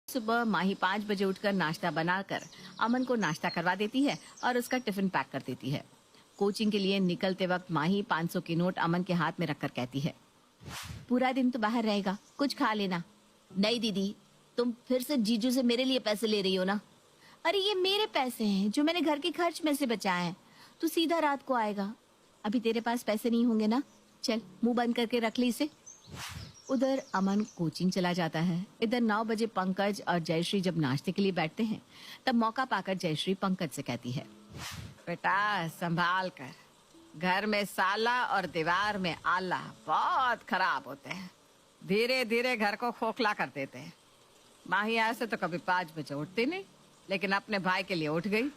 सुबह माही 5 बजे उठकर नाश्ता बनाकर अमन को नाश्ता करवा देती है और उसका टिफिन पैक कर देती है। कोचिंग के लिए निकलते वक्त माही 500 की नोट अमन के हाथ में रखकर कहती है, पूरा दिन तो बाहर रहेगा, कुछ खा लेना। नहीं दीदी, तुम फिर से जीजू से मेरे लिए पैसे ले रही हो ना। अरे ये मेरे पैसे हैं जो मैंने घर के खर्च में से बचाए हैं। तू सीधा रात को आएगा। अभी तेरे पास पैसे नहीं होंगे ना, चल मुंह बंद करके रख ली इसे। उधर अमन कोचिंग चला जाता है। इधर 9 बजे पंकज और जयश्री जब नाश्ते के लिए बैठते हैं तब मौका पाकर जयश्री पंकज से कहती है, बेटा संभाल कर, घर में साला और दीवार में आला बहुत खराब होते हैं, धीरे धीरे घर को खोखला कर देते हैं। माही ऐसे तो कभी 5 बजे उठती नहीं, लेकिन अपने भाई के लिए उठ गई।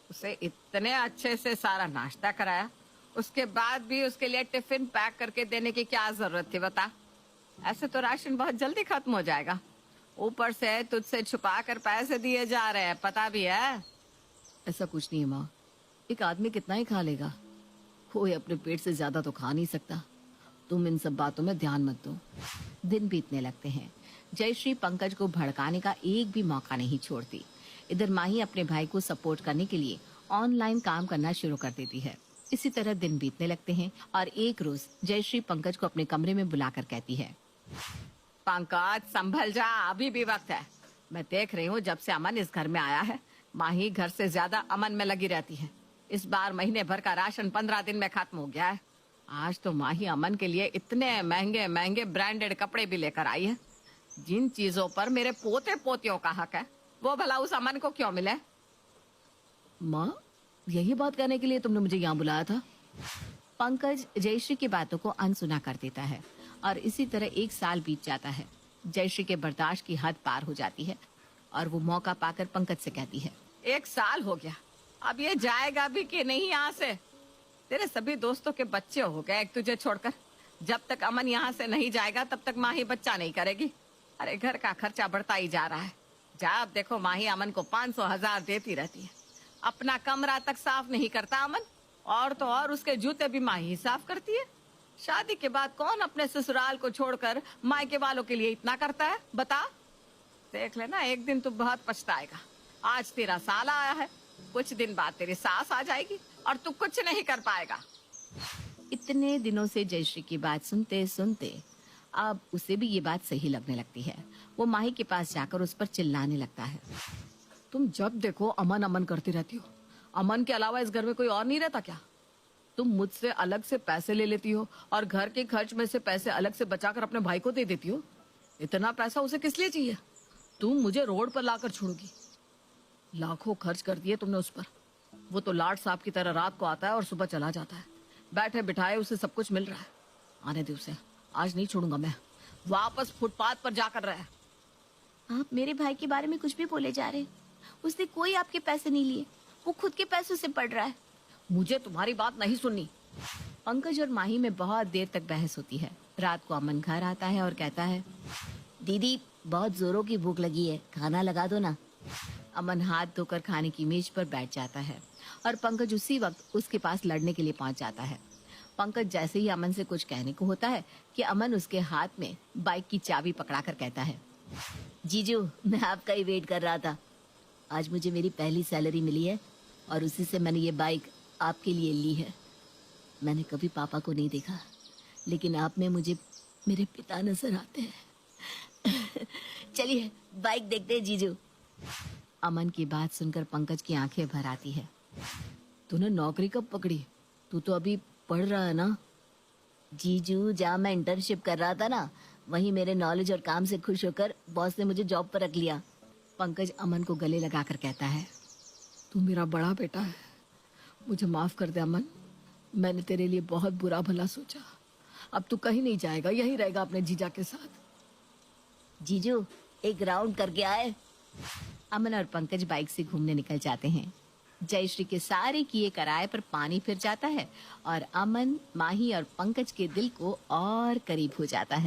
उसे इतने अच्छे से सारा नाश्ता कराया, उसके बाद भी उसके लिए टिफिन पैक करके देने की क्या जरूरत थी बता। ऐसे तो राशन बहुत जल्दी खत्म हो जाएगा, ऊपर से तुझसे छुपा कर पैसे दिए जा रहे हैं, पता भी है। ऐसा कुछ नहीं है माँ, एक आदमी कितना ही खा लेगा, कोई अपने पेट से ज्यादा तो खा नहीं सकता। तुम इन सब बातों में ध्यान मत दो। दिन बीतने लगते हैं। जयश्री पंकज को भड़काने का एक भी मौका नहीं छोड़ती। इधर माही अपने भाई को सपोर्ट करने के लिए ऑनलाइन काम करना शुरू कर देती है। इसी तरह दिन बीतने लगते हैं और एक रोज जयश्री पंकज को अपने कमरे में बुलाकर कहती है, पंकज संभल जा, अभी भी वक्त है। मैं देख रही हूँ जब से अमन इस घर में आया है, माही घर से ज्यादा अमन में लगी रहती है। इस बार महीने भर का राशन 15 दिन में खत्म हो गया है। आज तो माही अमन के लिए इतने महंगे महंगे ब्रांडेड कपड़े भी लेकर आई है। जिन चीजों पर मेरे पोते पोतियों का हक है, वो भला उस अमन को क्यों मिले। माँ, यही बात करने के लिए तुमने मुझे यहाँ बुलाया था। पंकज जयश्री की बातों को अनसुना कर देता है और इसी तरह 1 साल बीत जाता है। जयश्री के बर्दाश्त की हद पार हो जाती है और वो मौका पाकर पंकज से कहती है, 1 साल हो गया, अब ये जाएगा भी कि नहीं यहाँ से। तेरे सभी दोस्तों के बच्चे हो गए एक तुझे छोड़कर। जब तक अमन यहाँ से नहीं जाएगा तब तक माही बच्चा नहीं करेगी। अरे घर का खर्चा बढ़ता ही जा रहा है। जब देखो माही अमन को 500,000 देती रहती है। अपना कमरा तक साफ नहीं करता अमन, और तो और उसके जूते भी माही साफ करती है। शादी के बाद कौन अपने ससुराल को छोड़कर मायके वालों के लिए इतना करता है बता। देख लेना, एक दिन तू बहुत पछताएगा। आज तेरा साला आया है, कुछ दिन बाद तेरी सास आ जाएगी और तू कुछ नहीं कर पाएगा। इतने दिनों से जयश्री की बात सुनते सुनते अब उसे भी ये बात सही लगने लगती है। वो माही के पास जाकर उस पर चिल्लाने लगता है, तुम जब देखो अमन अमन करती रहती हो। अमन के अलावा इस घर में कोई और नहीं रहता क्या? तुम मुझसे अलग से पैसे ले लेती हो और घर के खर्च में से पैसे अलग से बचाकर अपने भाई को दे देती हो। इतना पैसा उसे किस लिए चाहिए? तुम मुझे रोड पर लाकर छोड़ोगी। लाखों खर्च कर दिए तुमने उस पर। वो तो लाट साहब की तरह रात को आता है और सुबह चला जाता है। बैठे बिठाए उसे सब कुछ मिल रहा है। आने दे उसे, आज नहीं छोड़ूंगा मैं। वापस फुटपाथ पर जाकर रहे। आप मेरे भाई के बारे में कुछ भी बोले जा रहे हैं। उसने कोई आपके पैसे नहीं लिए, वो खुद के पैसों से पढ़ रहा है। मुझे तुम्हारी बात नहीं सुननी। पंकज और माही में बहुत देर तक बहस होती है। रात को अमन घर आता है और कहता है, दीदी बहुत जोरों की भूख लगी है, खाना लगा दो ना। अमन हाथ धोकर खाने की मेज पर बैठ जाता है और पंकज उसी वक्त उसके पास लड़ने के लिए पहुंच जाता है। पंकज जैसे ही अमन से कुछ कहने को होता है कि अमन उसके हाथ में बाइक की चाबी पकड़ाकर कहता है, जीजू मैं आपका ही वेट कर रहा था। आज मुझे मेरी पहली सैलरी मिली है और उसी से मैंने ये बाइक आपके लिए ली है। मैंने कभी पापा को नहीं देखा, लेकिन आप में मुझे मेरे पिता नजर आते हैं। चलिए बाइक देखते हैं जीजू। अमन की बात सुनकर पंकज की आंखें भर आती है। तूने नौकरी कब पकड़ी? तू तो अभी पढ़ रहा है ना? जीजू जहाँ मैं इंटर्नशिप कर रहा था ना, वहीं मेरे नॉलेज और काम से खुश होकर बॉस ने मुझे जॉब पर रख लिया। पंकज अमन को गले लगाकर कहता है, तू मेरा बड़ा बेटा है, मुझे माफ कर दे अमन। मैंने तेरे लिए बहुत बुरा भला सोचा। अब तू कहीं नहीं जाएगा, यहीं रहेगा अपने जीजा के साथ। जीजू एक राउंड करके आए। अमन और पंकज बाइक से घूमने निकल जाते हैं। जयश्री के सारे किए कराए पर पानी फिर जाता है और अमन, माही और पंकज के दिल को और करीब हो जाता है।